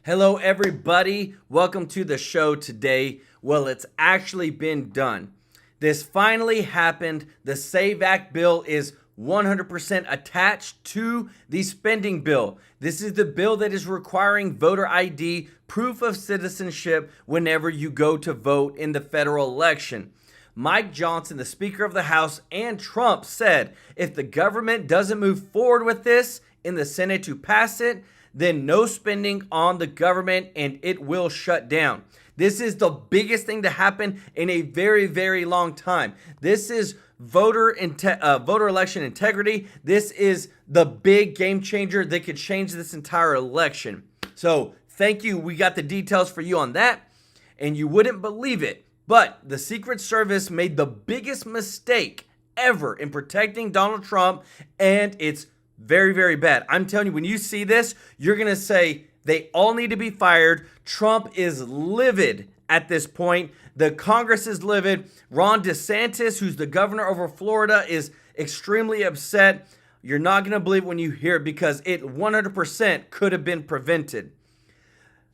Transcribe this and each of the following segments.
Hello, everybody. Welcome to the show today. Well, it's actually been done. This finally happened. The SAVE Act bill is 100% attached to the spending bill. This is the bill that is requiring voter ID, proof of citizenship, whenever you go to vote in the federal election. Mike Johnson, the Speaker of the House, and Trump said if the government doesn't move forward with this in the Senate to pass it, then no spending on the government and it will shut down. This is the biggest thing to happen in a very, very long time. This is voter election integrity. This is the big game changer that could change this entire election. So thank you. We got the details for you on that, and you wouldn't believe it, but the Secret Service made the biggest mistake ever in protecting Donald Trump, and it's very, very bad. I'm telling you, when you see this, you're going to say they all need to be fired. Trump is livid at this point. The Congress is livid. Ron DeSantis, who's the governor over Florida, is extremely upset. You're not going to believe when you hear it because it 100% could have been prevented.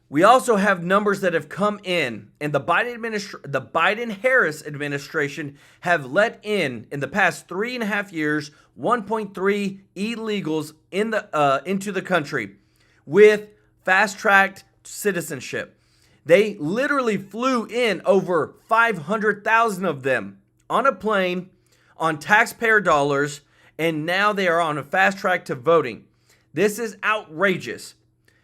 We also have numbers that have come in, and the Biden-Harris administration have let in the past 3.5 years, 1.3 illegals into the country with fast-tracked citizenship. They literally flew in over 500,000 of them on a plane on taxpayer dollars, and now they are on a fast track to voting. This is outrageous.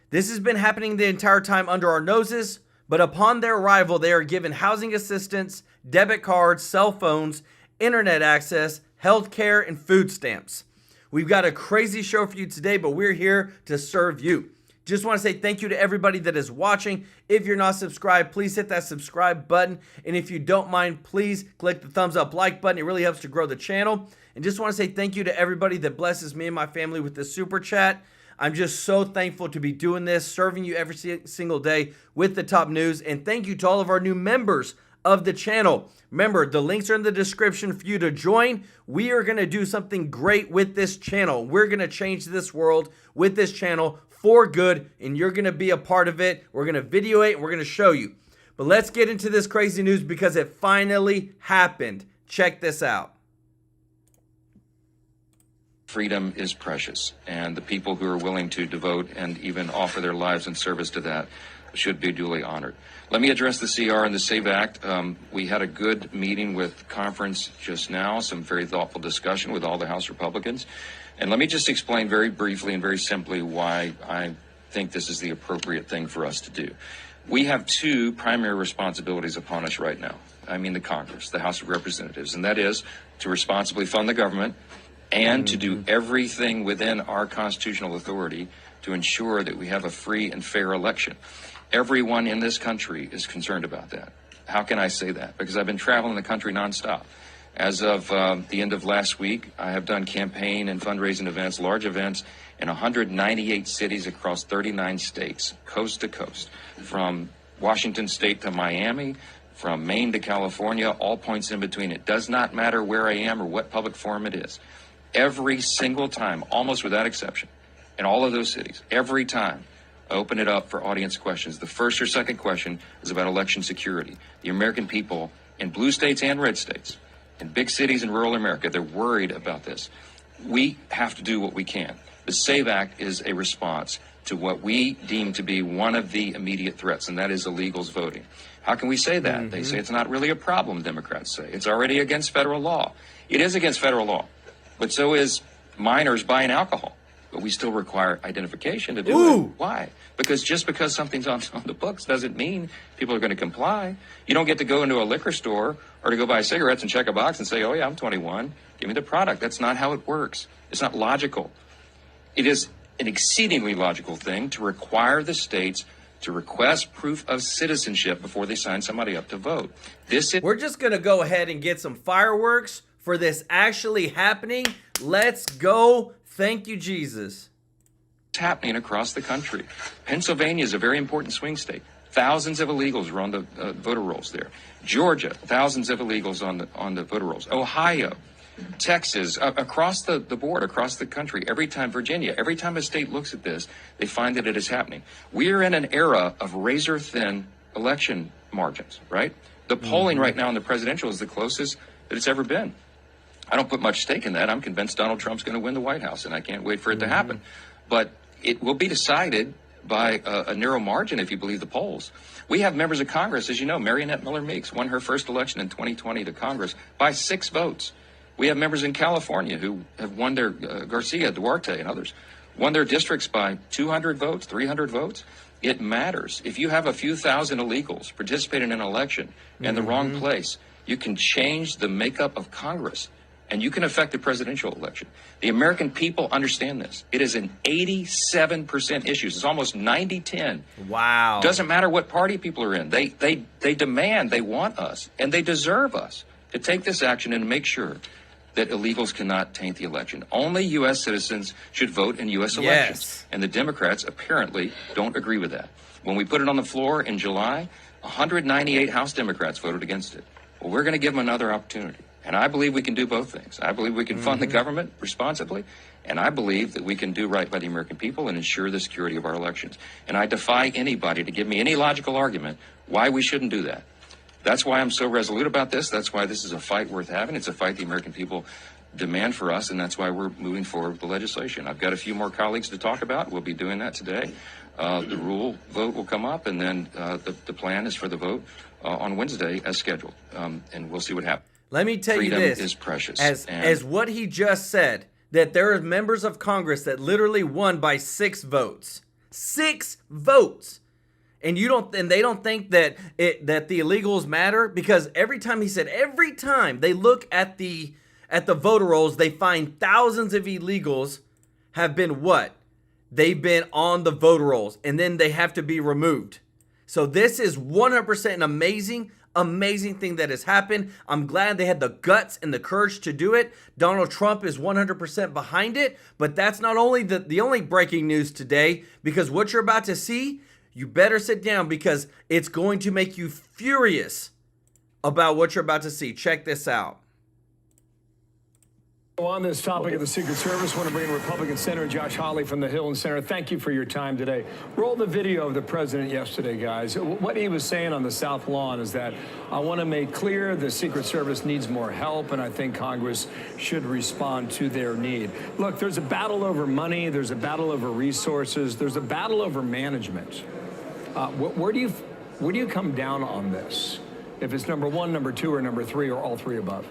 This has been happening the entire time under our noses, but upon their arrival, they are given housing assistance, debit cards, cell phones, internet access, healthcare, and food stamps. We've got a crazy show for you today, but we're here to serve you. Just want to say thank you to everybody that is watching. If you're not subscribed, please hit that subscribe button. And if you don't mind, please click the thumbs up like button. It really helps to grow the channel. And just want to say thank you to everybody that blesses me and my family with the super chat. I'm just so thankful to be doing this, serving you every single day with the top news. And thank you to all of our new members of the channel. Remember, the links are in the description for you to join. We are going to do something great with this channel. We're going to change this world with this channel for good, and you're going to be a part of it. We're going to video it, and we're going to show you. But let's get into this crazy news because it finally happened. Check this out. Freedom is precious, and the people who are willing to devote and even offer their lives in service to that should be duly honored. Let me address the CR and the SAVE Act. We had a good meeting with conference just now, some very thoughtful discussion with all the House Republicans. And let me just explain very briefly and very simply why I think this is the appropriate thing for us to do. We have two primary responsibilities upon us right now. I mean the Congress, the House of Representatives, and that is to responsibly fund the government and to do everything within our constitutional authority to ensure that we have a free and fair election. Everyone in this country is concerned about that. How can I say that? Because I've been traveling the country nonstop. As of the end of last week, I have done campaign and fundraising events, large events, in 198 cities across 39 states, coast to coast, from Washington State to Miami, from Maine to California, all points in between. It does not matter where I am or what public forum it is. Every single time, almost without exception, in all of those cities, every time, I open it up for audience questions. The first or second question is about election security. The American people in blue states and red states, in big cities in rural America, they're worried about this. We have to do what we can. The SAVE Act is a response to what we deem to be one of the immediate threats, and that is illegals voting. How can we say that? They say it's not really a problem, Democrats say. It's already against federal law. It is against federal law, but so is minors buying alcohol. But we still require identification to do it. Why? Because just because something's on the books doesn't mean people are going to comply. You don't get to go into a liquor store or to go buy cigarettes and check a box and say, oh yeah, I'm 21. Give me the product. That's not how it works. It's not logical. It is an exceedingly logical thing to require the states to request proof of citizenship before they sign somebody up to vote. We're just going to go ahead and get some fireworks for this actually happening. Let's go. Thank you, Jesus. It's happening across the country. Pennsylvania is a very important swing state. Thousands of illegals are on the voter rolls there. Georgia, thousands of illegals on the voter rolls. Ohio, Texas, across the board, across the country, every time, Virginia, every time a state looks at this, they find that it is happening. We are in an era of razor-thin election margins, right? The polling right now in the presidential is the closest that it's ever been. I don't put much stake in that. I'm convinced Donald Trump's going to win the White House, and I can't wait for it to happen. But it will be decided by a narrow margin if you believe the polls. We have members of Congress, as you know, Marionette Miller Meeks won her first election in 2020 to Congress by 6 votes. We have members in California who have won their, Garcia, Duarte, and others, won their districts by 200 votes, 300 votes. It matters. If you have a few thousand illegals participating in an election in the wrong place, you can change the makeup of Congress, and you can affect the presidential election. The American people understand this. It is an 87% issue. It's almost 90-10. Wow. Doesn't matter what party people are in. They demand, they want us, and they deserve us to take this action and make sure that illegals cannot taint the election. Only U.S. citizens should vote in U.S. elections. Yes. And the Democrats apparently don't agree with that. When we put it on the floor in July, 198 House Democrats voted against it. Well, we're going to give them another opportunity. And I believe we can do both things. I believe we can fund the government responsibly, and I believe that we can do right by the American people and ensure the security of our elections. And I defy anybody to give me any logical argument why we shouldn't do that. That's why I'm so resolute about this. That's why this is a fight worth having. It's a fight the American people demand for us, and that's why we're moving forward with the legislation. I've got a few more colleagues to talk about. We'll be doing that today. The rule vote will come up, and then the plan is for the vote on Wednesday as scheduled, and we'll see what happens. Let me tell you this, is precious. As what he just said, that there are members of Congress that literally won by 6 votes. 6 votes. And they don't think that the illegals matter, because every time they look at the voter rolls, they find thousands of illegals have been what? They've been on the voter rolls, and then they have to be removed. So this is 100% an amazing thing that has happened. I'm glad they had the guts and the courage to do it. Donald Trump is 100% behind it, but that's not only the only breaking news today, because what you're about to see, you better sit down, because it's going to make you furious about what you're about to see. Check this out. On this topic of the Secret Service, I want to bring in Republican Senator Josh Hawley from the Hill. And Senator, thank you for your time today. Roll the video of the president yesterday, guys. What he was saying on the South Lawn is that I want to make clear the Secret Service needs more help, and I think Congress should respond to their need. Look, there's a battle over money. There's a battle over resources. There's a battle over management. Where do you come down on this? If it's number 1, number 2, or number 3, or all 3 above?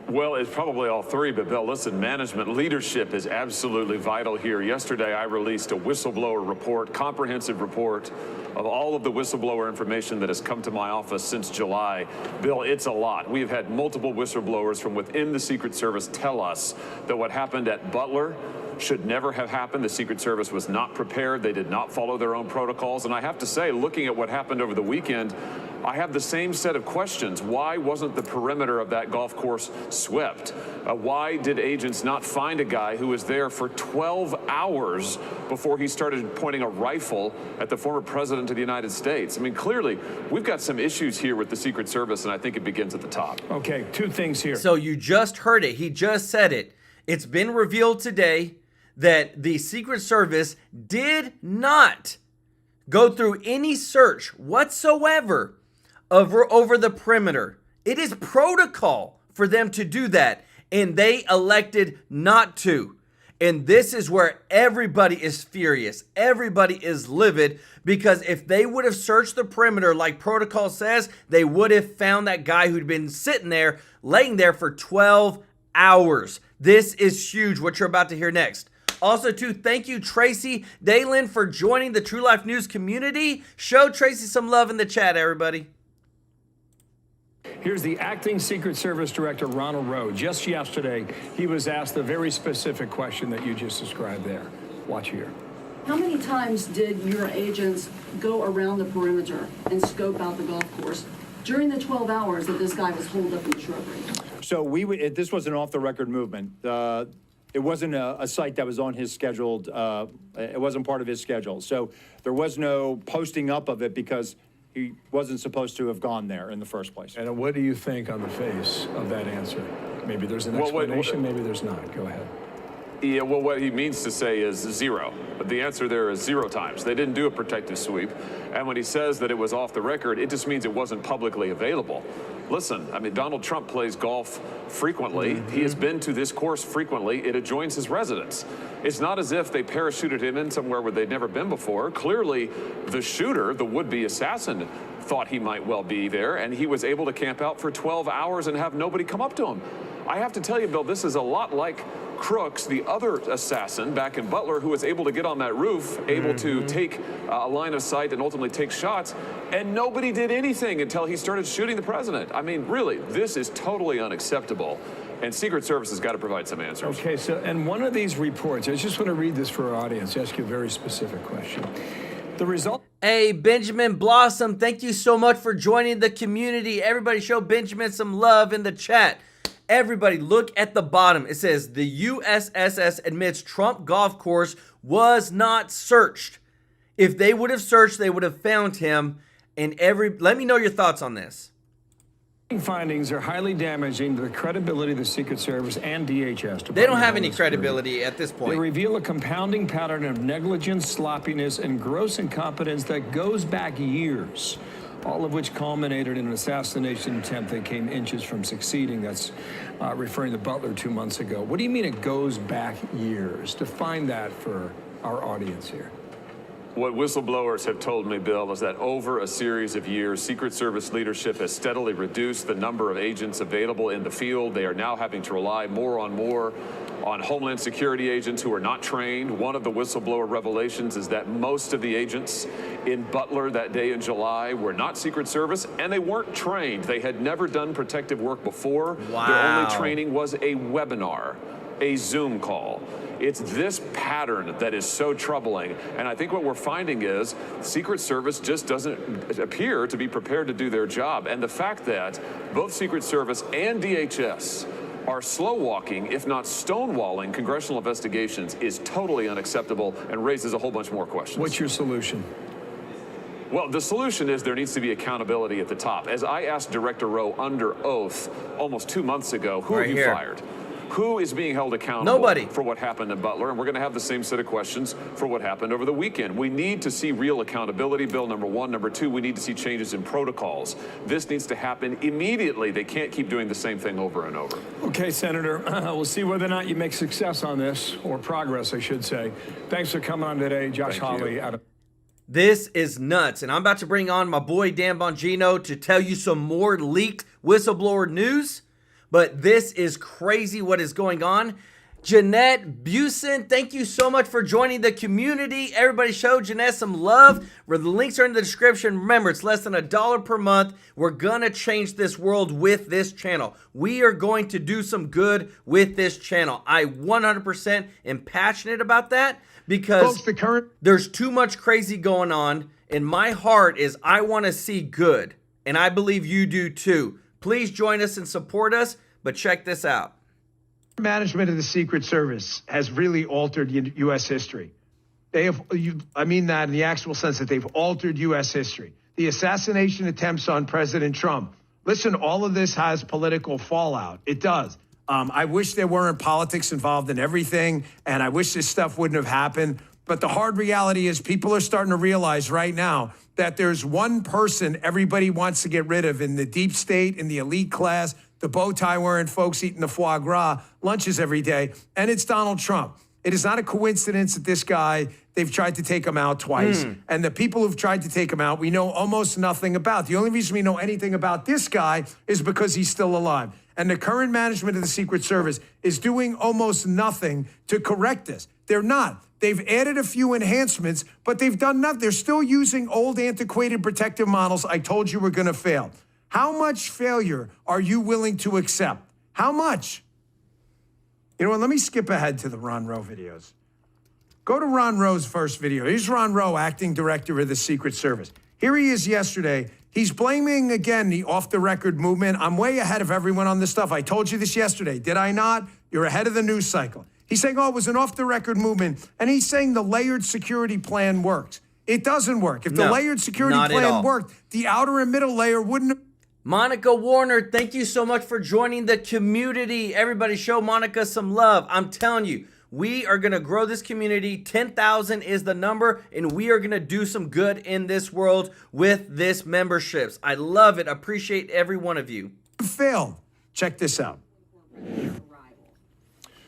Well, it's probably all 3, but Bill, listen, management leadership is absolutely vital here. Yesterday, I released a whistleblower report, comprehensive report of all of the whistleblower information that has come to my office since July. Bill, it's a lot. We've had multiple whistleblowers from within the Secret Service tell us that what happened at Butler should never have happened. The Secret Service was not prepared. They did not follow their own protocols. And I have to say, looking at what happened over the weekend, I have the same set of questions. Why wasn't the perimeter of that golf course swept? Why did agents not find a guy who was there for 12 hours before he started pointing a rifle at the former president of the United States? I mean, clearly, we've got some issues here with the Secret Service, and I think it begins at the top. Okay, 2 things here. So you just heard it. He just said it. It's been revealed today that the Secret Service did not go through any search whatsoever over the perimeter. It is protocol for them to do that, and they elected not to. And this is where everybody is furious. Everybody is livid, because if they would have searched the perimeter like protocol says, they would have found that guy who'd been sitting there, laying there for 12 hours. This is huge, what you're about to hear next. Also, too, thank you, Tracy Dalen, for joining the True Life News community. Show Tracy some love in the chat, everybody. Here's the acting Secret Service Director, Ronald Rowe. Just yesterday, he was asked the very specific question that you just described there. Watch here. How many times did your agents go around the perimeter and scope out the golf course during the 12 hours that this guy was holed up in the shrubbery? So this was an off-the-record movement. It wasn't a site that was on his scheduled, it wasn't part of his schedule. So there was no posting up of it, because he wasn't supposed to have gone there in the first place. And what do you think on the face of that answer? Maybe there's an Well, explanation, maybe there's not. Go ahead. Yeah, well, what he means to say is zero. But the answer there is 0 times. They didn't do a protective sweep. And when he says that it was off the record, it just means it wasn't publicly available. Listen, I mean, Donald Trump plays golf frequently. He has been to this course frequently. It adjoins his residence. It's not as if they parachuted him in somewhere where they'd never been before. Clearly, the shooter, the would-be assassin, thought he might well be there, and he was able to camp out for 12 hours and have nobody come up to him. I have to tell you, Bill, this is a lot like Crooks, the other assassin back in Butler, who was able to get on that roof, able to take a line of sight and ultimately take shots, and nobody did anything until he started shooting the president. I mean, really, this is totally unacceptable, and Secret Service has got to provide some answers. Okay, so, and one of these reports, I just want to read this for our audience, ask you a very specific question. The result... Hey, Benjamin Blossom, thank you so much for joining the community. Everybody show Benjamin some love in the chat. Everybody, look at the bottom. It says the USSS admits Trump golf course was not searched. If they would have searched, they would have found him. And let me know your thoughts on this. Findings are highly damaging to the credibility of the Secret Service and DHS. They don't have any credibility at this point. They reveal a compounding pattern of negligence, sloppiness, and gross incompetence that goes back years, all of which culminated in an assassination attempt that came inches from succeeding. That's referring to Butler 2 months ago. What do you mean it goes back years? Define that for our audience here. What whistleblowers have told me, Bill, is that over a series of years, Secret Service leadership has steadily reduced the number of agents available in the field. They are now having to rely more on Homeland Security agents who are not trained. One of the whistleblower revelations is that most of the agents in Butler that day in July were not Secret Service, and they weren't trained. They had never done protective work before. Wow. Their only training was a webinar, a Zoom call. It's this pattern that is so troubling. And I think what we're finding is Secret Service just doesn't appear to be prepared to do their job. And the fact that both Secret Service and DHS are slow walking, if not stonewalling, congressional investigations is totally unacceptable and raises a whole bunch more questions. What's your solution? Well, the solution is there needs to be accountability at the top. As I asked Director Rowe under oath almost 2 months ago, who have you fired? Who is being held accountable Nobody. for what happened in Butler? And we're going to have the same set of questions for what happened over the weekend. We need to see real accountability, Bill, number one. Number two, we need to see changes in protocols. This needs to happen immediately. They can't keep doing the same thing over and over. Okay, Senator, we'll see whether or not you make success on this, or progress, I should say. Thanks for coming on today, Josh Hawley. This is nuts, and I'm about to bring on my boy Dan Bongino to tell you some more leaked whistleblower news. But this is crazy what is going on. Jeanette Busen, thank you so much for joining the community. Everybody show Jeanette some love. Where the links are in the description. Remember, it's less than $1 per month. We're going to change this world with this channel. We are going to do some good with this channel. I 100% am passionate about that because there's too much crazy going on. And my heart is I want to see good. And I believe you do too. Please join us and support us, but check this out. Management of the Secret Service has really altered U.S. history. They have, I mean that in the actual sense that they've altered U.S. history. The assassination attempts on President Trump. Listen, all of this has political fallout. It does. I wish there weren't politics involved in everything, and I wish this stuff wouldn't have happened. But the hard reality is people are starting to realize right now that there's one person everybody wants to get rid of in the deep state, in the elite class, the bow tie wearing folks eating the foie gras lunches every day, and it's Donald Trump. It is not a coincidence that this guy, they've tried to take him out twice. And the people who've tried to take him out, we know almost nothing about. The only reason we know anything about this guy is because he's still alive. And the current management of the Secret Service is doing almost nothing to correct this. They're not. They've added a few enhancements, but they've done nothing. They're still using old, antiquated protective models I told you were going to fail. How much failure are you willing to accept? How much? You know what? Let me skip ahead to the Ron Rowe videos. Go to Ron Rowe's first video. Here's Ron Rowe, acting director of the Secret Service. Here he is yesterday. He's blaming, again, the off-the-record movement. I'm way ahead of everyone on this stuff. I told you this yesterday. Did I not? You're ahead of the news cycle. He's saying, oh, it was an off-the-record movement. And he's saying the layered security plan works. It doesn't work. If the layered security plan worked, the outer and middle layer wouldn't. Monica Warner, thank you so much for joining the community. Everybody show Monica some love. I'm telling you, we are going to grow this community. 10,000 is the number, and we are going to do some good in this world with this memberships. I love it. Appreciate every one of you. Failed. Check this out.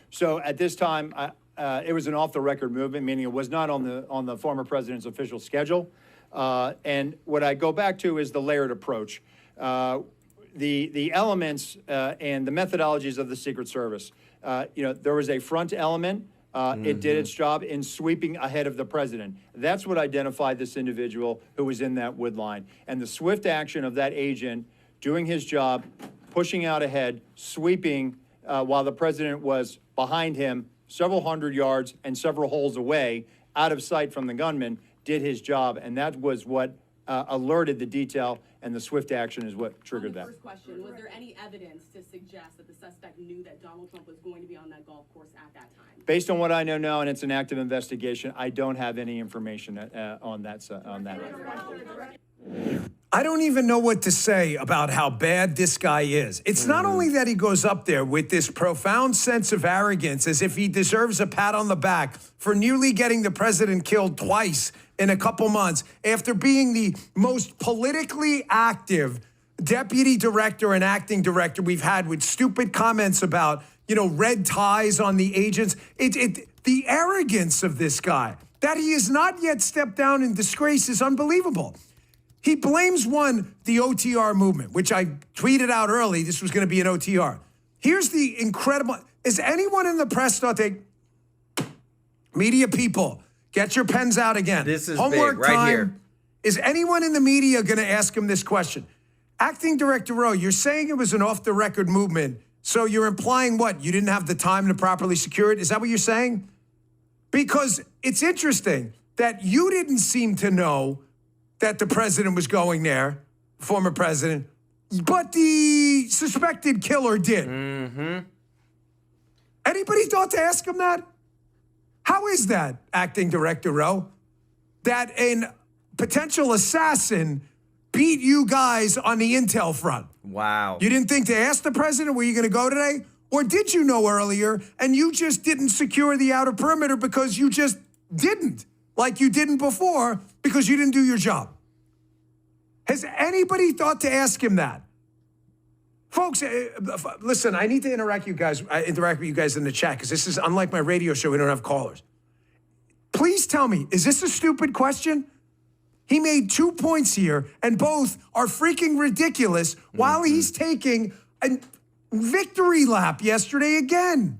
So at this time, it was an off-the-record movement, meaning it was not on the former president's official schedule. And what I go back to is the layered approach. The elements and the methodologies of the Secret Service. There was a front element. It did its job in sweeping ahead of the president. That's what identified this individual who was in that wood line. And the swift action of that agent doing his job, pushing out ahead, sweeping while the president was behind him several hundred yards and several holes away, out of sight from the gunman, did his job. And that was what alerted the detail, and the swift action is what triggered that. First question, was there any evidence to suggest that the suspect knew that Donald Trump was going to be on that golf course at that time? Based on what I know now, and it's an active investigation, I don't have any information on that. I don't even know what to say about how bad this guy is. It's not only that he goes up there with this profound sense of arrogance as if he deserves a pat on the back for nearly getting the president killed twice in a couple months after being the most politically active deputy director and acting director we've had, with stupid comments about, red ties on the agents. The arrogance of this guy, that he has not yet stepped down in disgrace, is unbelievable. He blames the OTR movement, which I tweeted out early. This was going to be an OTR. Here's the incredible, is anyone in the press thought media people, get your pens out again. This is homework big, right time. here. Is anyone in the media going to ask him this question? Acting Director Rowe, you're saying it was an off-the-record movement, so you're implying what? You didn't have the time to properly secure it? Is that what you're saying? Because it's interesting that you didn't seem to know that the president was going there, former president, but the suspected killer did. Anybody thought to ask him that? How is that, Acting Director Rowe, that a potential assassin beat you guys on the intel front? Wow. You didn't think to ask the president, were you going to go today? Or did you know earlier and you just didn't secure the outer perimeter because you just didn't, like you didn't before, because you didn't do your job? Has anybody thought to ask him that? Folks, listen, I need to interact with you guys in the chat, because this is unlike my radio show. We don't have callers. Please tell me, is this a stupid question? He made 2 points here, and both are freaking ridiculous while he's taking a victory lap yesterday again.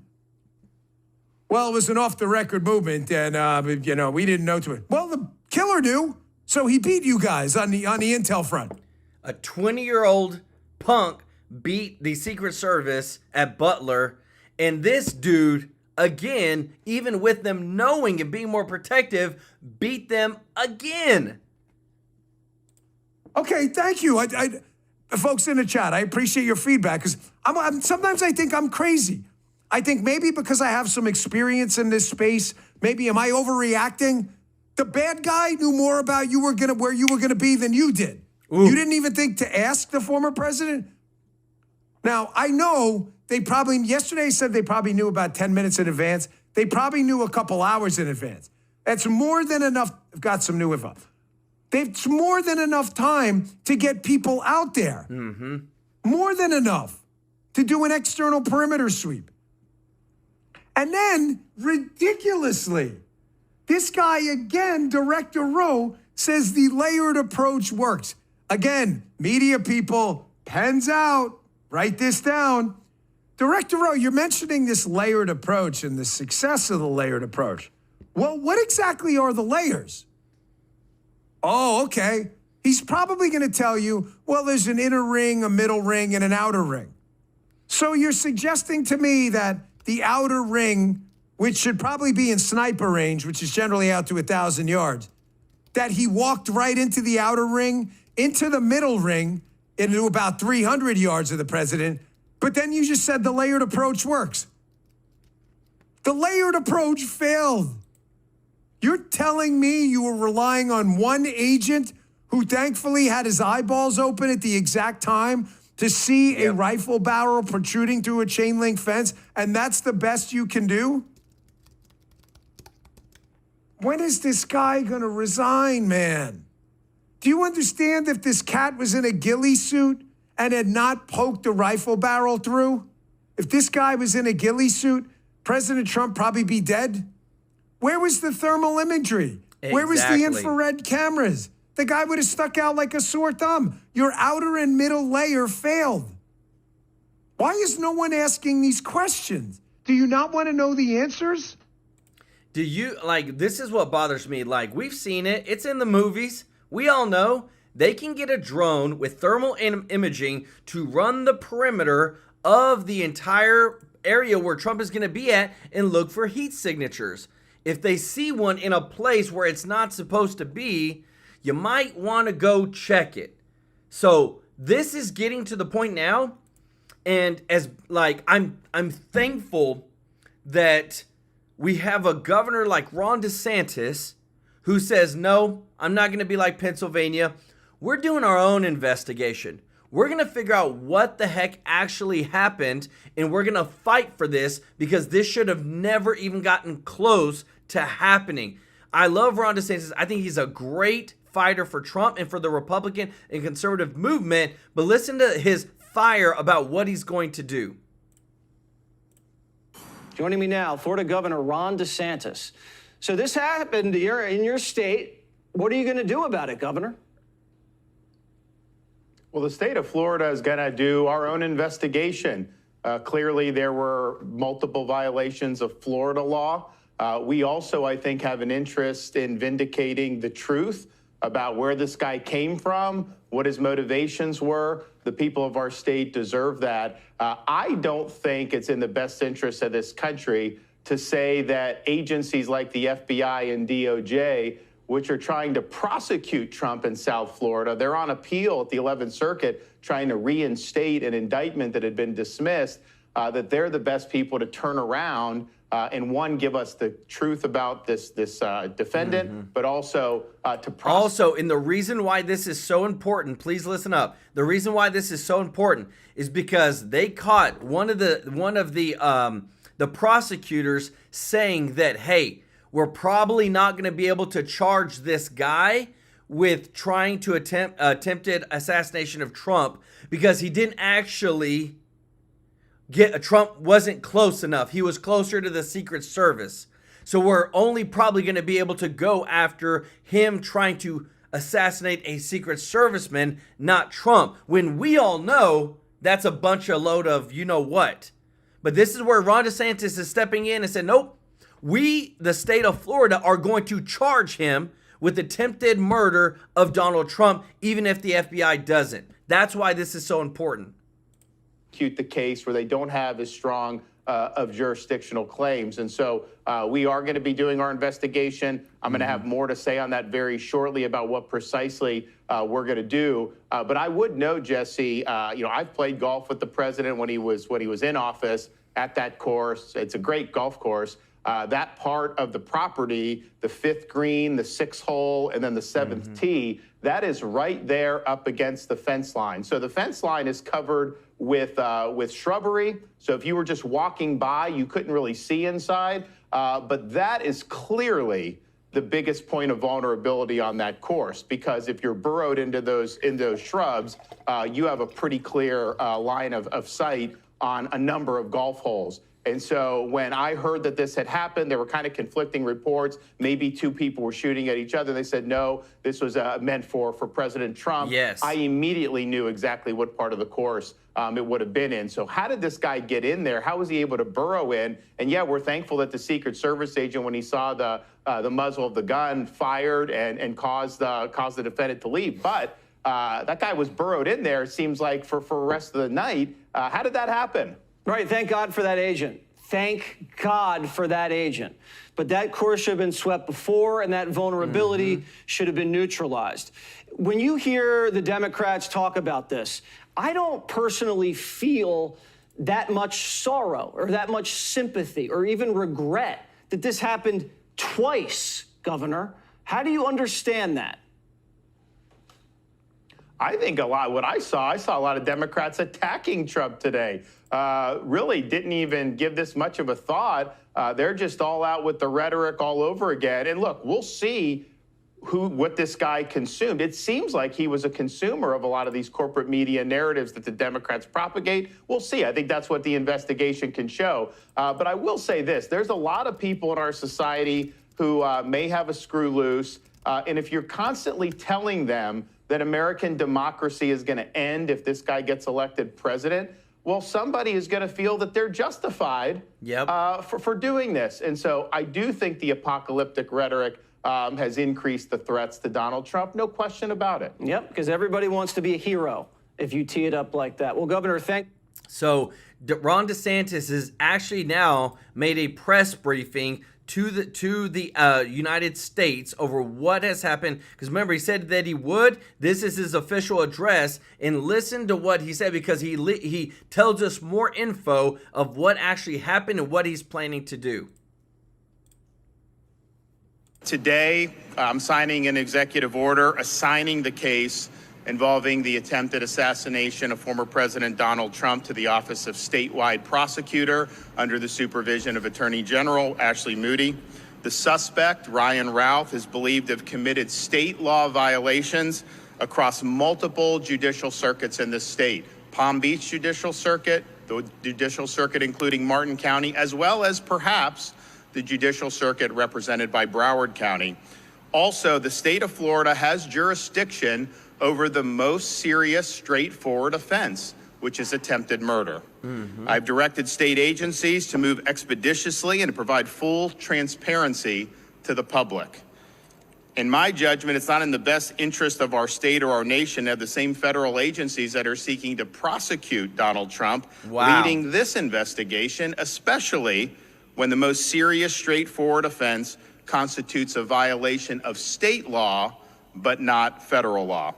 Well, it was an off-the-record movement, and, we didn't know to it. Well, the killer knew, so he beat you guys on the intel front. A 20-year-old punk beat the Secret Service at Butler, and this dude, again, even with them knowing and being more protective, beat them again. Okay, thank you. Folks in the chat, I appreciate your feedback, because sometimes I think I'm crazy. I think maybe because I have some experience in this space, maybe am I overreacting? The bad guy knew more about where you were gonna be than you did. Ooh. You didn't even think to ask the former president? Now, I know yesterday said they probably knew about 10 minutes in advance. They probably knew a couple hours in advance. That's more than enough. I've got some new info. It's more than enough time to get people out there. More than enough to do an external perimeter sweep. And then, ridiculously, this guy again, Director Rowe, says the layered approach works. Again, media people, pens out, write this down. Director Rowe, you're mentioning this layered approach and the success of the layered approach. Well, what exactly are the layers? Oh, okay. He's probably going to tell you, well, there's an inner ring, a middle ring, and an outer ring. So you're suggesting to me that the outer ring, which should probably be in sniper range, which is generally out to 1,000 yards, that he walked right into the outer ring, into the middle ring, into about 300 yards of the president, but then you just said the layered approach works. The layered approach failed. You're telling me you were relying on one agent who thankfully had his eyeballs open at the exact time to see a rifle barrel protruding through a chain link fence, and that's the best you can do? When is this guy going to resign, man? Do you understand if this cat was in a ghillie suit and had not poked the rifle barrel through? If this guy was in a ghillie suit, President Trump probably be dead. Where was the thermal imagery? Where was the infrared cameras? The guy would have stuck out like a sore thumb. Your outer and middle layer failed. Why is no one asking these questions? Do you not want to know the answers? Do you, like, this is what bothers me. Like, we've seen it. It's in the movies. We all know they can get a drone with thermal imaging to run the perimeter of the entire area where Trump is going to be at and look for heat signatures. If they see one in a place where it's not supposed to be, you might want to go check it. So this is getting to the point now, and as like I'm thankful that we have a governor like Ron DeSantis who says, no, I'm not going to be like Pennsylvania. We're doing our own investigation. We're going to figure out what the heck actually happened, and we're going to fight for this because this should have never even gotten close to happening. I love Ron DeSantis. I think he's a great fighter for Trump and for the Republican and conservative movement, but listen to his fire about what he's going to do. Joining me now, Florida Governor Ron DeSantis. So this happened here in your state. What are you going to do about it, Governor? Well, the state of Florida is going to do our own investigation. Clearly, there were multiple violations of Florida law. We also, I think, have an interest in vindicating the truth about where this guy came from, what his motivations were. The people of our state deserve that. I don't think it's in the best interest of this country to say that agencies like the FBI and DOJ, which are trying to prosecute Trump in South Florida, they're on appeal at the 11th Circuit trying to reinstate an indictment that had been dismissed, that they're the best people to turn around and one, give us the truth about this defendant, but also to prosecute. Also, and the reason why this is so important, please listen up. The reason why this is so important is because they caught one of the prosecutors saying that, hey, we're probably not going to be able to charge this guy with trying to attempted assassination of Trump because he didn't actually Trump wasn't close enough. He was closer to the Secret Service. So we're only probably going to be able to go after him trying to assassinate a Secret Serviceman, not Trump, when we all know that's a bunch of load of you know what. But this is where Ron DeSantis is stepping in and said, nope, we, the state of Florida, are going to charge him with attempted murder of Donald Trump, even if the FBI doesn't. That's why this is so important. The case where they don't have as strong of jurisdictional claims. And so we are going to be doing our investigation. I'm going to have more to say on that very shortly about what precisely we're going to do. But I would note, Jesse, I've played golf with the president when he was in office at that course. It's a great golf course. That part of the property, the 5th green, the 6th hole, and then the 7th tee, that is right there up against the fence line. So the fence line is covered with shrubbery. So if you were just walking by, you couldn't really see inside. But that is clearly the biggest point of vulnerability on that course, because if you're burrowed into those shrubs, you have a pretty clear line of sight on a number of golf holes. And so when I heard that this had happened, there were kind of conflicting reports. Maybe 2 people were shooting at each other. They said, no, this was meant for President Trump. Yes. I immediately knew exactly what part of the course it would have been in. So how did this guy get in there? How was he able to burrow in? And yeah, we're thankful that the Secret Service agent, when he saw the muzzle of the gun, fired and caused the defendant to leave. But that guy was burrowed in there, it seems like, for the rest of the night. How did that happen? Right, thank God for that agent. Thank God for that agent. But that course should have been swept before, and that vulnerability should have been neutralized. When you hear the Democrats talk about this, I don't personally feel that much sorrow or that much sympathy or even regret that this happened twice, Governor. How do you understand that? I think what I saw a lot of Democrats attacking Trump today. Really didn't even give this much of a thought. They're just all out with the rhetoric all over again. And look, we'll see what this guy consumed. It seems like he was a consumer of a lot of these corporate media narratives that the Democrats propagate. We'll see. I think that's what the investigation can show. But I will say this. There's a lot of people in our society who may have a screw loose. And if you're constantly telling them that American democracy is going to end if this guy gets elected president, well, somebody is going to feel that they're justified for doing this. And so I do think the apocalyptic rhetoric has increased the threats to Donald Trump. No question about it. Yep, because everybody wants to be a hero if you tee it up like that. Well, Governor, So Ron DeSantis has actually now made a press briefing to the United States over what has happened. Because remember, he said that he would. This is his official address. And listen to what he said, because he tells us more info of what actually happened and what he's planning to do. Today, I'm signing an executive order assigning the case involving the attempted assassination of former President Donald Trump to the Office of Statewide Prosecutor under the supervision of Attorney General Ashley Moody. The suspect, Ryan Ralph, is believed to have committed state law violations across multiple judicial circuits in the state. Palm Beach Judicial Circuit, the Judicial Circuit including Martin County, as well as perhaps the Judicial Circuit represented by Broward County. Also, the state of Florida has jurisdiction over the most serious, straightforward offense, which is attempted murder. I've directed state agencies to move expeditiously and to provide full transparency to the public. In my judgment, it's not in the best interest of our state or our nation to have the same federal agencies that are seeking to prosecute Donald Trump leading this investigation, especially when the most serious, straightforward offense constitutes a violation of state law, but not federal law.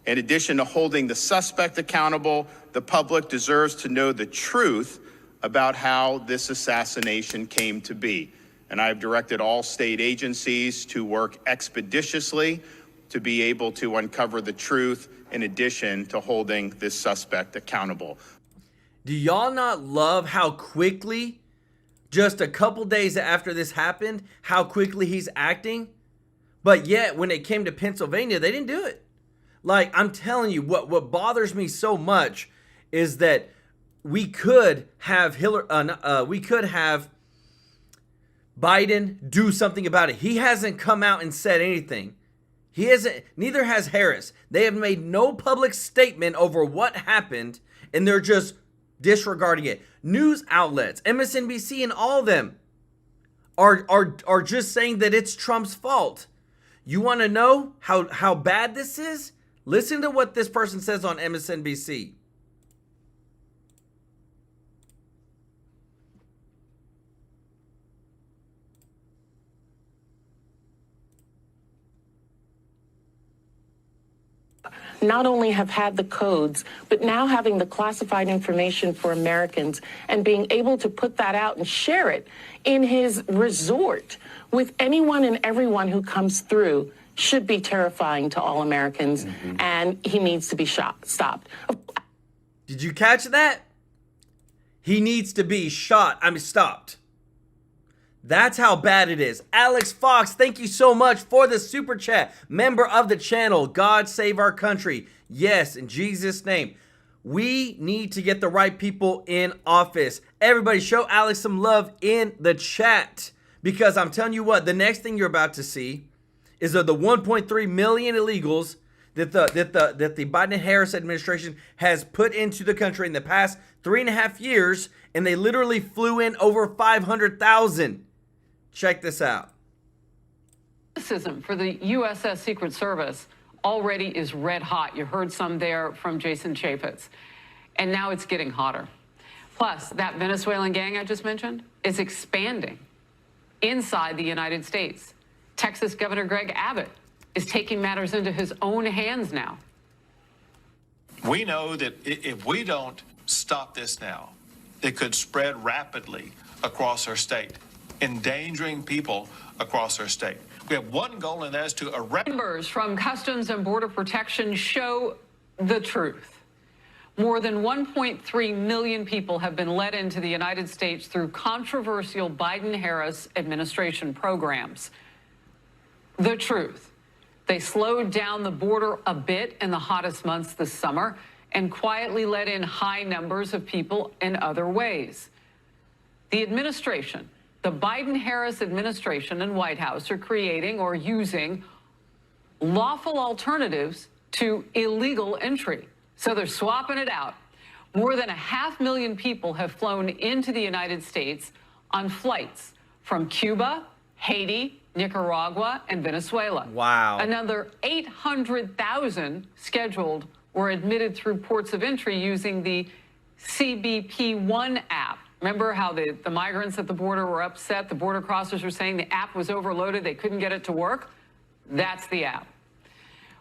In addition to holding the suspect accountable, the public deserves to know the truth about how this assassination came to be. And I've directed all state agencies to work expeditiously to be able to uncover the truth, in addition to holding this suspect accountable. Do y'all not love how quickly, just a couple days after this happened, how quickly he's acting? But yet, when it came to Pennsylvania, they didn't do it. Like, I'm telling you, what bothers me so much is that we could have Biden do something about it. He hasn't come out and said anything. He hasn't. Neither has Harris. They have made no public statement over what happened, and they're just disregarding it. News outlets, MSNBC, and all of them are just saying that it's Trump's fault. You want to know how bad this is? Listen to what this person says on MSNBC. Not only have had the codes, but now having the classified information for Americans and being able to put that out and share it in his resort with anyone and everyone who comes through should be terrifying to all Americans, and he needs to be stopped. Did you catch that? He needs to be stopped. That's how bad it is. Alex Fox, thank you so much for the super chat. Member of the channel. God save our country. Yes, in Jesus' name. We need to get the right people in office. Everybody show Alex some love in the chat, because I'm telling you what, the next thing you're about to see is the 1.3 million illegals that the Biden-Harris administration has put into the country in the past 3.5 years, and they literally flew in over 500,000. Check this out. Criticism for the USS Secret Service already is red hot. You heard some there from Jason Chaffetz. And now it's getting hotter. Plus, that Venezuelan gang I just mentioned is expanding inside the United States. Texas Governor Greg Abbott is taking matters into his own hands now. We know that if we don't stop this now, it could spread rapidly across our state, endangering people across our state. We have one goal, and that is to arrest. Numbers from Customs and Border Protection show the truth. More than 1.3 million people have been let into the United States through controversial Biden-Harris administration programs. The truth. They slowed down the border a bit in the hottest months this summer and quietly let in high numbers of people in other ways. The administration, the Biden-Harris administration and White House, are creating or using lawful alternatives to illegal entry. So they're swapping it out. More than 500,000 people have flown into the United States on flights from Cuba, Haiti, Nicaragua, and Venezuela. Wow. Another 800,000 scheduled were admitted through ports of entry using the CBP-1 app. Remember how the migrants at the border were upset? The border crossers were saying the app was overloaded. They couldn't get it to work. That's the app.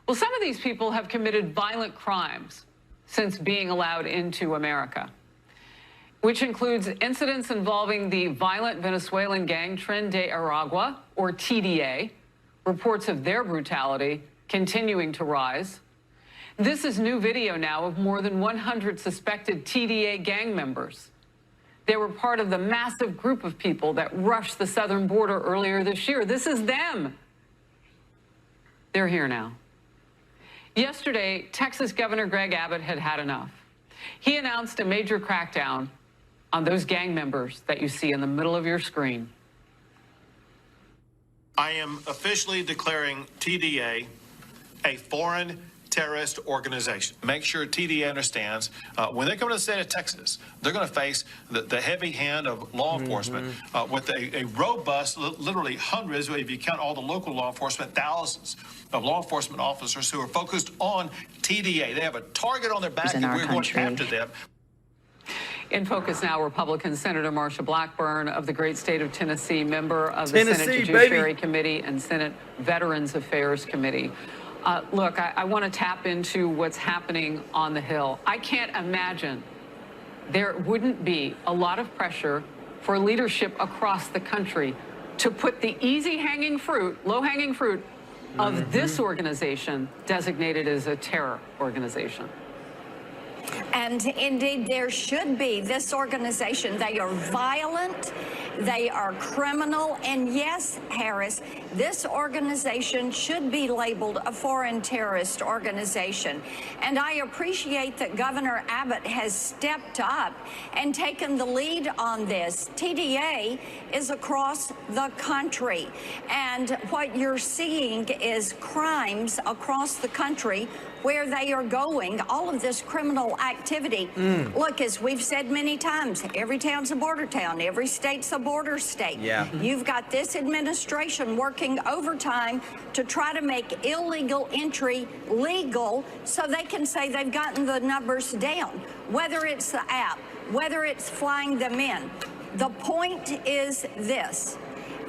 Well, some of these people have committed violent crimes since being allowed into America, which includes incidents involving the violent Venezuelan gang Tren de Aragua, or TDA. Reports of their brutality continuing to rise. This is new video now of more than 100 suspected TDA gang members. They were part of the massive group of people that rushed the southern border earlier this year. This is them. They're here now. Yesterday, Texas Governor Greg Abbott had had enough. He announced a major crackdown on those gang members that you see in the middle of your screen. I am officially declaring TDA a foreign terrorist organization. Make sure TDA understands when they come to the state of Texas, they're going to face the heavy hand of law enforcement with a robust, literally hundreds, if you count all the local law enforcement, thousands of law enforcement officers who are focused on TDA. They have a target on their back and we're going after them. In focus now, Republican Senator Marsha Blackburn of the great state of Tennessee, member of the Senate Judiciary Committee and Senate Veterans Affairs Committee. Look, I want to tap into what's happening on the Hill. I can't imagine there wouldn't be a lot of pressure for leadership across the country to put the easy-hanging fruit, low-hanging fruit of this organization designated as a terror organization. And indeed, there should be. This organization, they are violent, they are criminal, and yes, Harris, this organization should be labeled a foreign terrorist organization. And I appreciate that Governor Abbott has stepped up and taken the lead on this. TDA is across the country, and what you're seeing is crimes across the country where they are going, all of this criminal activity. Look, as we've said many times, every town's a border town, every state's a border state. You've got this administration working overtime to try to make illegal entry legal so they can say they've gotten the numbers down, whether it's the app, whether it's flying them in. The point is this.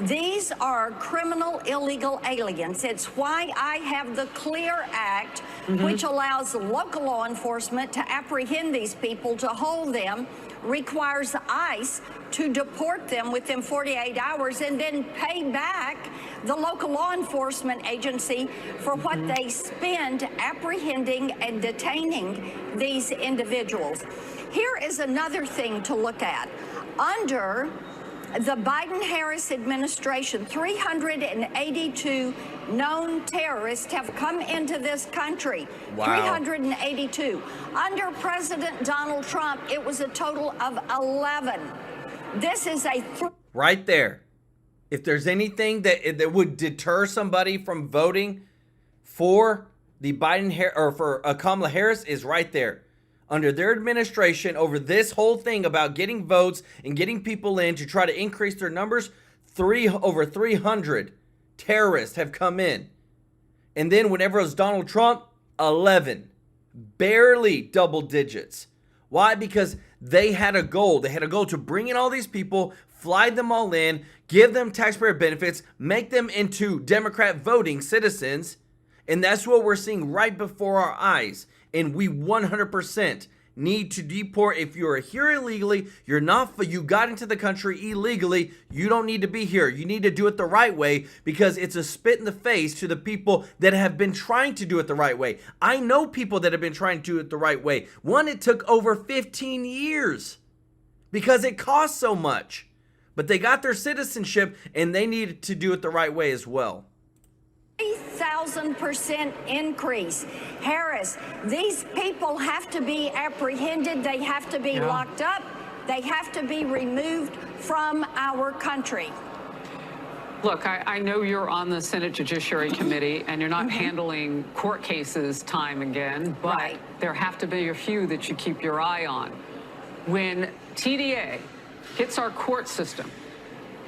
These are criminal illegal aliens. It's why I have the CLEAR Act, which allows local law enforcement to apprehend these people, to hold them, requires ICE to deport them within 48 hours and then pay back the local law enforcement agency for what they spend apprehending and detaining these individuals. Here is another thing to look at. Under the Biden-Harris administration, 382 known terrorists have come into this country. Wow. 382. Under President Donald Trump, it was a total of 11. This is a... Right there. If there's anything that would deter somebody from voting for the Biden or for Kamala Harris, is right there. Under their administration, over this whole thing about getting votes and getting people in to try to increase their numbers, over 300 terrorists have come in. And then whenever it was Donald Trump, 11. Barely double digits. Why? Because they had a goal. They had a goal to bring in all these people, fly them all in, give them taxpayer benefits, make them into Democrat voting citizens. And that's what we're seeing right before our eyes. And we 100% need to deport. If you are here illegally, you got into the country illegally, you don't need to be here. You need to do it the right way, because it's a spit in the face to the people that have been trying to do it the right way. I know people that have been trying to do it the right way. One, it took over 15 years because it costs so much. But they got their citizenship, and they needed to do it the right way as well. 3,000% increase. Harris, these people have to be apprehended. They have to be locked up. They have to be removed from our country. Look, I know you're on the Senate Judiciary Committee, and you're not handling court cases time again, but there have to be a few that you keep your eye on. When TDA hits our court system,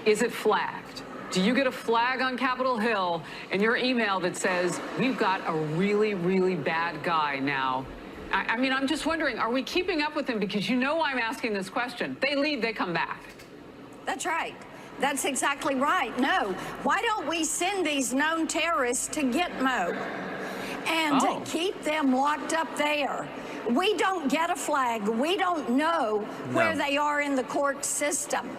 is it flagged? Do you get a flag on Capitol Hill in your email that says, we've got a really, really bad guy now? I mean, I'm just wondering, are we keeping up with him? Because you know I'm asking this question. They leave, they come back. That's right. That's exactly right. No. Why don't we send these known terrorists to Gitmo and keep them locked up there? We don't get a flag. We don't know where they are in the court system.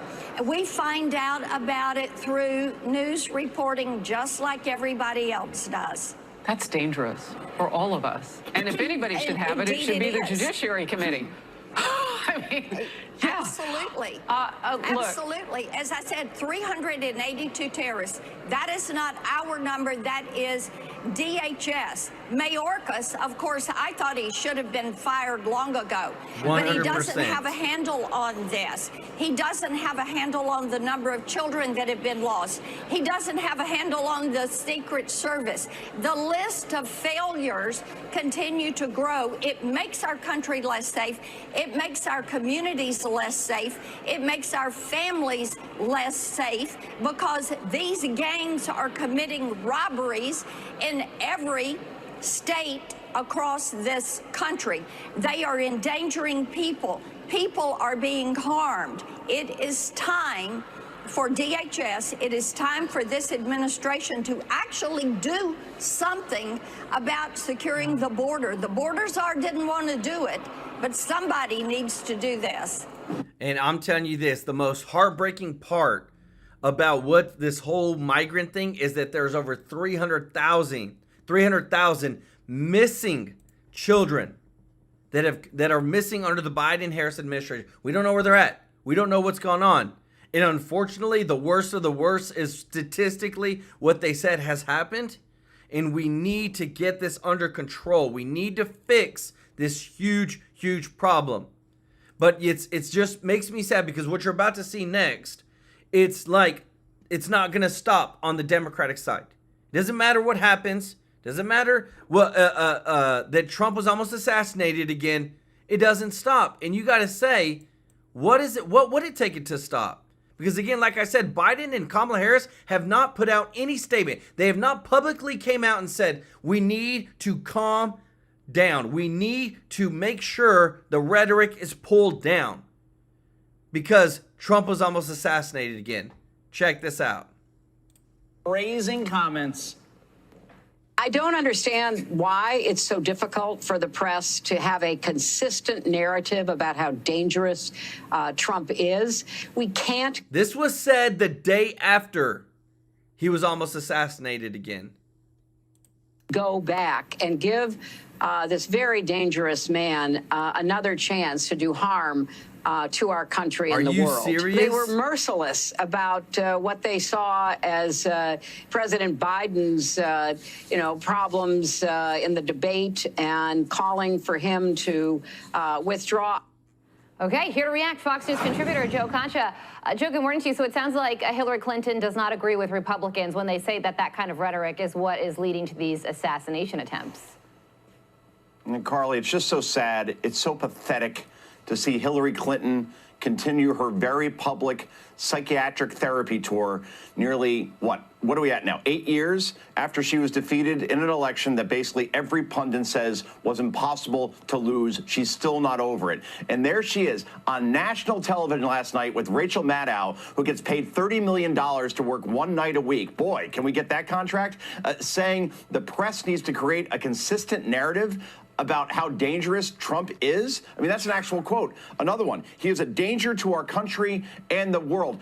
We find out about it through news reporting, just like everybody else does. That's dangerous for all of us. And if anybody should have it, it should be the Judiciary Committee. I mean, Absolutely. Absolutely. As I said, 382 terrorists. That is not our number. That is DHS. Mayorkas, of course, I thought he should have been fired long ago. 100%. But he doesn't have a handle on this. He doesn't have a handle on the number of children that have been lost. He doesn't have a handle on the Secret Service. The list of failures continue to grow. It makes our country less safe. It makes our communities less safe. It makes our families less safe, because these gangs are committing robberies in every state across this country. They are endangering people. People are being harmed. It is time for DHS, it is time for this administration to actually do something about securing the border. The border czar didn't want to do it, but somebody needs to do this. And I'm telling you this, the most heartbreaking part about what this whole migrant thing is that there's over 300,000 missing children that are missing under the Biden-Harris administration. We don't know where they're at. We don't know what's going on. And unfortunately, the worst of the worst is statistically what they said has happened. And we need to get this under control. We need to fix this huge, huge problem. But it's just makes me sad, because what you're about to see next, it's like it's not going to stop on the Democratic side. It doesn't matter what happens. Doesn't matter what that Trump was almost assassinated again. It doesn't stop. And you got to say, what is it? What would it take it to stop? Because again, like I said, Biden and Kamala Harris have not put out any statement. They have not publicly came out and said, we need to calm down. We need to make sure the rhetoric is pulled down, because Trump was almost assassinated again. Check this out. Raising comments. I don't understand why it's so difficult for the press to have a consistent narrative about how dangerous Trump is. We can't. This was said the day after he was almost assassinated again. Go back and give this very dangerous man another chance to do harm to our country and the world. Are you serious? They were merciless about what they saw as President Biden's, problems in the debate, and calling for him to withdraw. Okay, here to react, Fox News contributor Joe Concha. Joe, good morning to you. So it sounds like Hillary Clinton does not agree with Republicans when they say that that kind of rhetoric is what is leading to these assassination attempts. And Carly, it's just so sad. It's so pathetic to see Hillary Clinton continue her very public psychiatric therapy tour nearly, what are we at now, 8 years after she was defeated in an election that basically every pundit says was impossible to lose. She's still not over it. And there she is on national television last night with Rachel Maddow, who gets paid $30 million to work one night a week. Boy, can we get that contract? Saying the press needs to create a consistent narrative about how dangerous Trump is? I mean, that's an actual quote. Another one, he is a danger to our country and the world.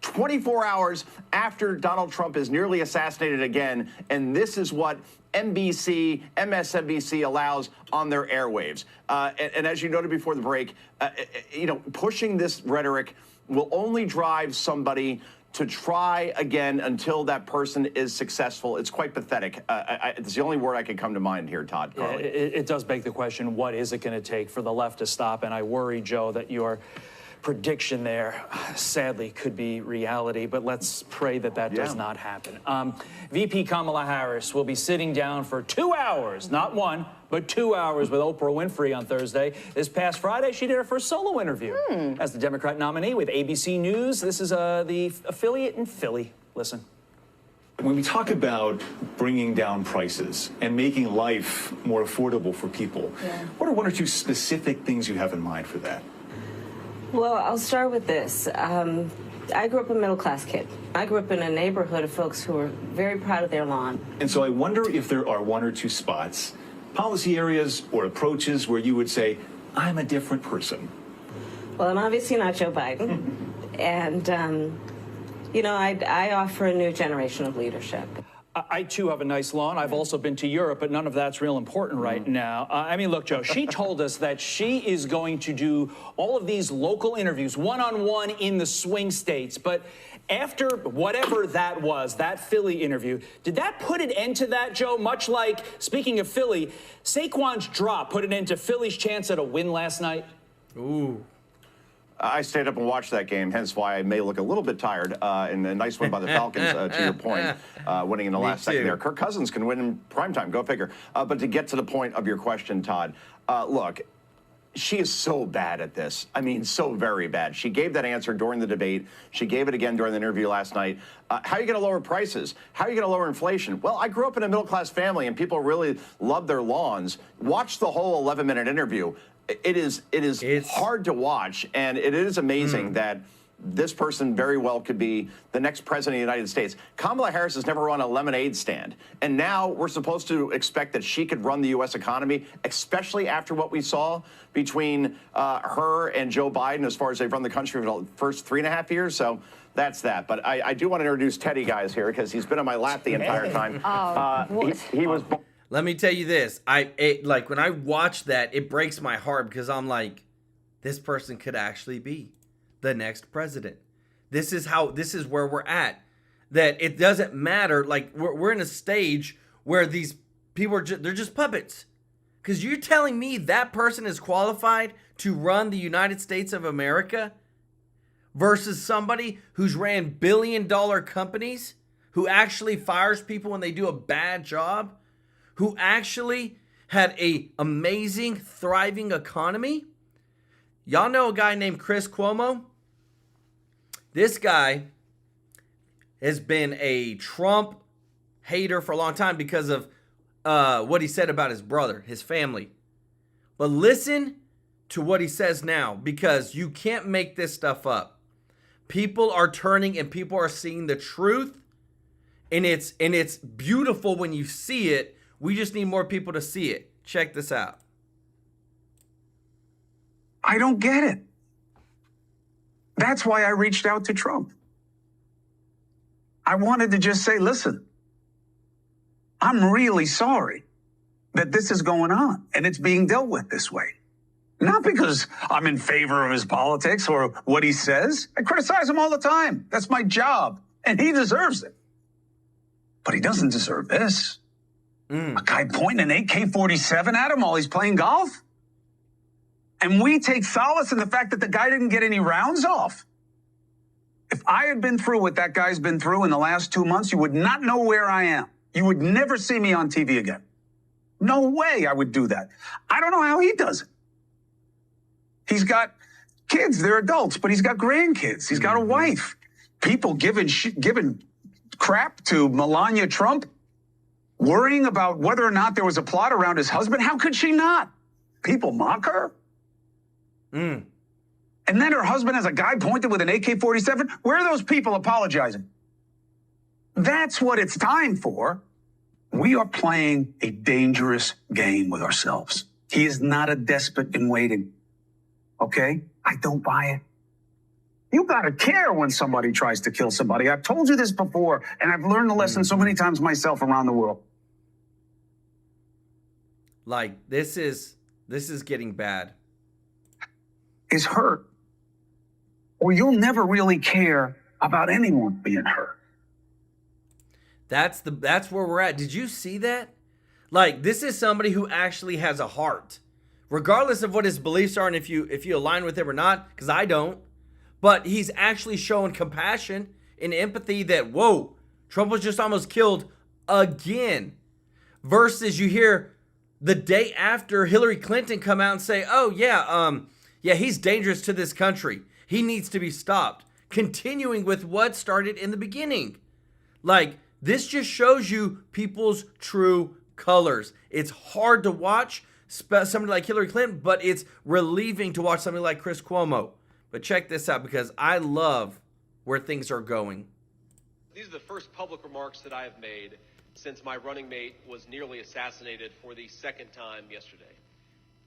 24 hours after Donald Trump is nearly assassinated again, and this is what NBC, MSNBC allows on their airwaves. And as you noted before the break, pushing this rhetoric will only drive somebody to try again until that person is successful. It's quite pathetic. It's the only word I can come to mind here, Todd. Yeah, it does beg the question, what is it going to take for the left to stop? And I worry, Joe, that your prediction there, sadly, could be reality, but let's pray that that does not happen. VP Kamala Harris will be sitting down for 2 hours, not 1, but 2 hours with Oprah Winfrey on Thursday. This past Friday, she did her first solo interview as the Democrat nominee with ABC News. This is the affiliate in Philly. Listen. When we talk about bringing down prices and making life more affordable for people, what are 1 or 2 specific things you have in mind for that? Well, I'll start with this. I grew up a middle-class kid. I grew up in a neighborhood of folks who were very proud of their lawn. And so I wonder if there are 1 or 2 spots, policy areas or approaches where you would say, I'm a different person. Well, I'm obviously not Joe Biden. And, I offer a new generation of leadership. I, too, have a nice lawn. I've also been to Europe, but none of that's real important right now. I mean, look, Joe, she told us that she is going to do all of these local interviews, one-on-one in the swing states. But after whatever that was, that Philly interview, did that put an end to that, Joe? Much like, speaking of Philly, Saquon's drop put an end to Philly's chance at a win last night? Ooh. I stayed up and watched that game, hence why I may look a little bit tired. And a nice win by the Falcons, to your point, winning in the last second there. Kirk Cousins can win in primetime, go figure. But to get to the point of your question, Todd, look, she is so bad at this. I mean, so very bad. She gave that answer during the debate. She gave it again during the interview last night. How are you going to lower prices? How are you going to lower inflation? Well, I grew up in a middle-class family, and people really love their lawns. Watch the whole 11-minute interview. It is hard to watch, and it is amazing that this person very well could be the next president of the United States. Kamala Harris has never run a lemonade stand, and now we're supposed to expect that she could run the U.S. economy, especially after what we saw between her and Joe Biden as far as they've run the country for the first 3.5 years. So that's that. But I do want to introduce Teddy, guys, here, because he's been on my lap the entire time. He was... Let me tell you this. Like when I watch that, it breaks my heart because I'm like, this person could actually be the next president. This is where we're at. That it doesn't matter. Like we're in a stage where these people are they're just puppets. Because you're telling me that person is qualified to run the United States of America versus somebody who's ran billion-dollar companies, who actually fires people when they do a bad job, who actually had a amazing, thriving economy. Y'all know a guy named Chris Cuomo? This guy has been a Trump hater for a long time because of what he said about his brother, his family. But listen to what he says now, because you can't make this stuff up. People are turning and people are seeing the truth, and it's beautiful when you see it. We just need more people to see it. Check this out. I don't get it. That's why I reached out to Trump. I wanted to just say, listen, I'm really sorry that this is going on and it's being dealt with this way. Not because I'm in favor of his politics or what he says. I criticize him all the time. That's my job, and he deserves it. But he doesn't deserve this. A guy pointing an AK-47 at him while he's playing golf? And we take solace in the fact that the guy didn't get any rounds off. If I had been through what that guy's been through in the last 2 months, you would not know where I am. You would never see me on TV again. No way I would do that. I don't know how he does it. He's got kids, they're adults, but he's got grandkids. He's got a wife. People giving crap to Melania Trump, worrying about whether or not there was a plot around his husband. How could she not? People mock her. And then her husband has a guy pointed with an AK-47. Where are those people apologizing? That's what it's time for. We are playing a dangerous game with ourselves. He is not a despot in waiting. Okay? I don't buy it. You gotta care when somebody tries to kill somebody. I've told you this before, and I've learned the lesson so many times myself around the world. Like, this is getting bad. Is hurt, or you'll never really care about anyone being hurt. That's where we're at. Did you see that? Like, this is somebody who actually has a heart, regardless of what his beliefs are and if you align with him or not, because I don't. But he's actually showing compassion and empathy that, whoa, Trump was just almost killed again. Versus you hear the day after Hillary Clinton come out and say, oh, yeah, he's dangerous to this country. He needs to be stopped. Continuing with what started in the beginning. Like, this just shows you people's true colors. It's hard to watch somebody like Hillary Clinton, but it's relieving to watch somebody like Chris Cuomo. But check this out, because I love where things are going. These are the first public remarks that I have made since my running mate was nearly assassinated for the second time yesterday.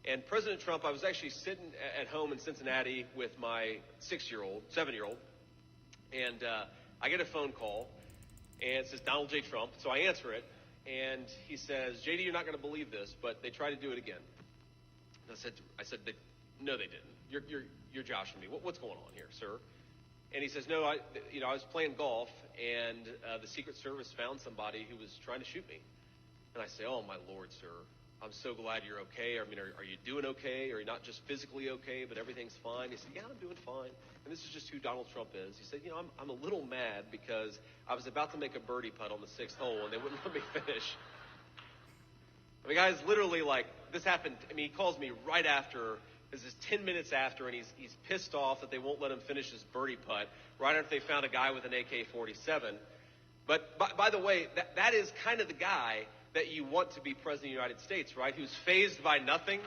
And President Trump, I was actually sitting at home in Cincinnati with my 7-year-old, and I get a phone call, and it says Donald J. Trump. So I answer it, and he says, JD, you're not going to believe this, but they tried to do it again. And I said, no, they didn't. You're joshing me. What's going on here, sir? And he says, no, I was playing golf, and the Secret Service found somebody who was trying to shoot me. And I say, oh, my Lord, sir, I'm so glad you're okay. I mean, are you doing okay? Are you not just physically okay, but everything's fine? He said, yeah, I'm doing fine. And this is just who Donald Trump is. He said, I'm a little mad because I was about to make a birdie putt on the 6th hole, and they wouldn't let me finish. I mean, guys, literally, like, this happened. I mean, he calls me right after. This is 10 minutes after, and he's pissed off that they won't let him finish his birdie putt right after they found a guy with an AK-47. But by the way, that is kind of the guy that you want to be president of the United States, right? Who's fazed by nothing,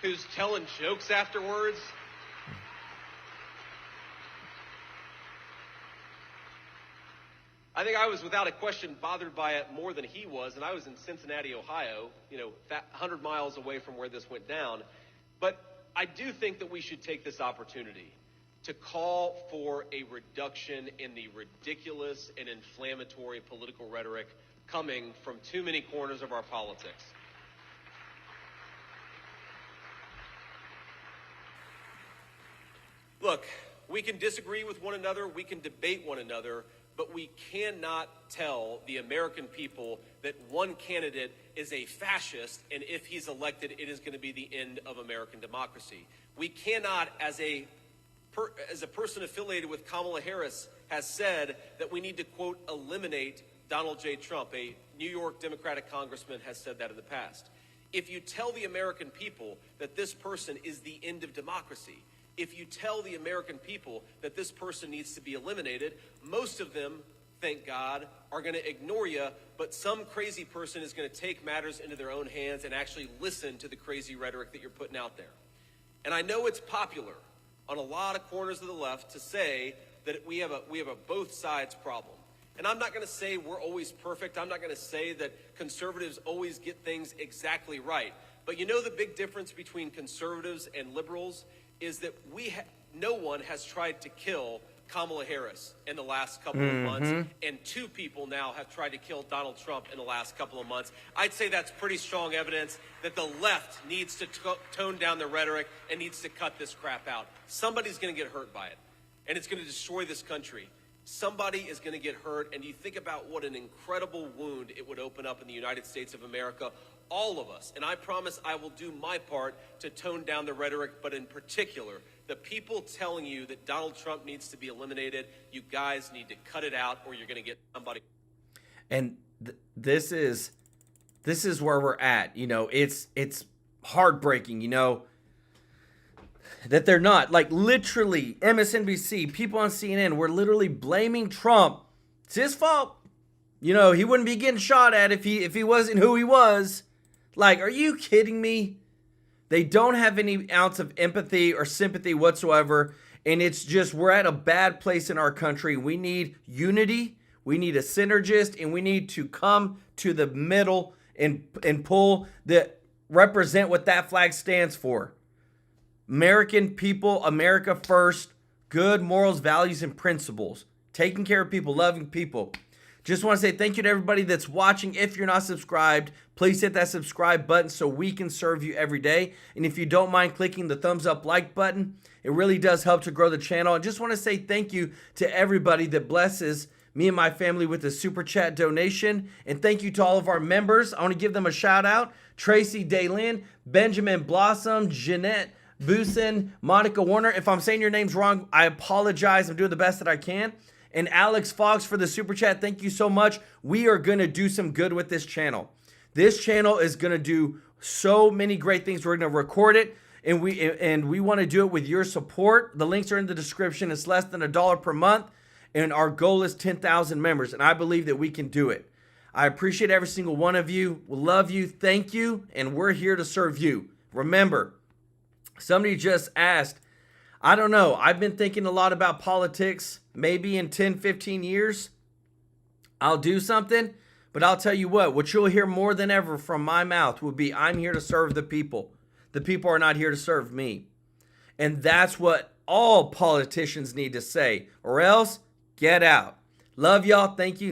who's telling jokes afterwards. I think I was, without a question, bothered by it more than he was, and I was in Cincinnati, Ohio, 100 miles away from where this went down. But I do think that we should take this opportunity to call for a reduction in the ridiculous and inflammatory political rhetoric coming from too many corners of our politics. Look, we can disagree with one another, we can debate one another, but we cannot tell the American people that one candidate is a fascist, and if he's elected, it is going to be the end of American democracy. We cannot, as a person affiliated with Kamala Harris has said, that we need to, quote, eliminate Donald J. Trump. A New York Democratic congressman has said that in the past. If you tell the American people that this person is the end of democracy, if you tell the American people that this person needs to be eliminated, most of them, thank God, are going to ignore you, but some crazy person is going to take matters into their own hands and actually listen to the crazy rhetoric that you're putting out there. And I know it's popular on a lot of corners of the left to say that we have a both sides problem. And I'm not going to say we're always perfect. I'm not going to say that conservatives always get things exactly right. But you know the big difference between conservatives and liberals is that no one has tried to kill Kamala Harris in the last couple of months, and 2 people now have tried to kill Donald Trump in the last couple of months. I'd say that's pretty strong evidence that the left needs to tone down the rhetoric and needs to cut this crap out. Somebody's going to get hurt by it, and it's going to destroy this country. Somebody is going to get hurt, and you think about what an incredible wound it would open up in the United States of America. All of us, and I promise I will do my part to tone down the rhetoric, but in particular, the people telling you that Donald Trump needs to be eliminated, you guys need to cut it out or you're going to get somebody. And this is where we're at. It's heartbreaking, that they're not. Like, literally, MSNBC, people on CNN, were literally blaming Trump. It's his fault. He wouldn't be getting shot at if he wasn't who he was. Like, are you kidding me? They don't have any ounce of empathy or sympathy whatsoever. And it's just, we're at a bad place in our country. We need unity. We need a synergist. And we need to come to the middle and pull that represent what that flag stands for. American people, America first, good morals, values, and principles. Taking care of people, loving people. Just want to say thank you to everybody that's watching. If you're not subscribed, please hit that subscribe button so we can serve you every day. And if you don't mind clicking the thumbs up like button, it really does help to grow the channel. I just want to say thank you to everybody that blesses me and my family with a super chat donation. And thank you to all of our members. I want to give them a shout out. Tracy Daylin, Benjamin Blossom, Jeanette Busen, Monica Warner. If I'm saying your names wrong, I apologize. I'm doing the best that I can. And Alex Fox for the super chat. Thank you so much. We are going to do some good with this channel. This channel is going to do so many great things. We're going to record it, and we want to do it with your support. The links are in the description. It's less than $1 per month, and our goal is 10,000 members, and I believe that we can do it. I appreciate every single one of you. We love you. Thank you, and we're here to serve you. Remember, somebody just asked, I don't know. I've been thinking a lot about politics. Maybe in 10, 15 years, I'll do something. But I'll tell you what you'll hear more than ever from my mouth will be, I'm here to serve the people. The people are not here to serve me. And that's what all politicians need to say. Or else, get out. Love y'all. Thank you.